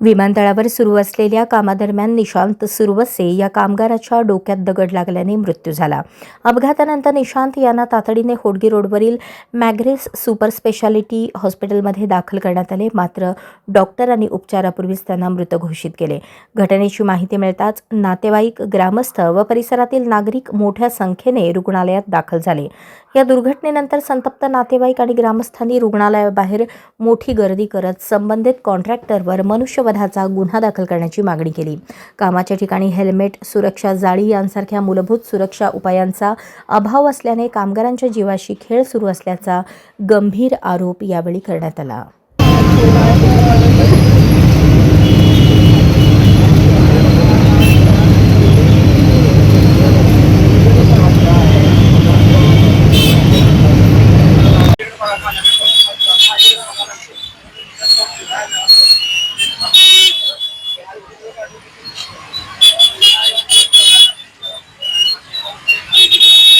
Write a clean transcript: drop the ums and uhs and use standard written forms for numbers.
विमानतळावर सुरू असलेल्या कामादरम्यान निशांत सुरवसे या कामगाराच्या डोक्यात दगड लागल्याने मृत्यू झाला. अपघातानंतर निशांत यांना तातडीने होडगी रोडवरील मॅग्रेस सुपर स्पेशालिटी हॉस्पिटलमध्ये दाखल करण्यात आले. मात्र डॉक्टरांनी उपचारापूर्वीच त्यांना मृत घोषित केले. घटनेची माहिती मिळताच नातेवाईक, ग्रामस्थ व परिसरातील नागरिक मोठ्या संख्येने रुग्णालयात दाखल झाले. या दुर्घटनेनंतर संतप्त नातेवाईक आणि ग्रामस्थांनी रुग्णालयाबाहेर मोठी गर्दी करत संबंधित कॉन्ट्रॅक्टरवर मनुष्यवधाचा गुन्हा दाखल करण्याची मागणी केली. कामाच्या ठिकाणी हेल्मेट, सुरक्षा जाळी यांसारख्या मूलभूत सुरक्षा उपायांचा अभाव असल्याने कामगारांच्या जीवाशी खेळ सुरू असल्याचा गंभीर आरोप यावेळी करण्यात आला.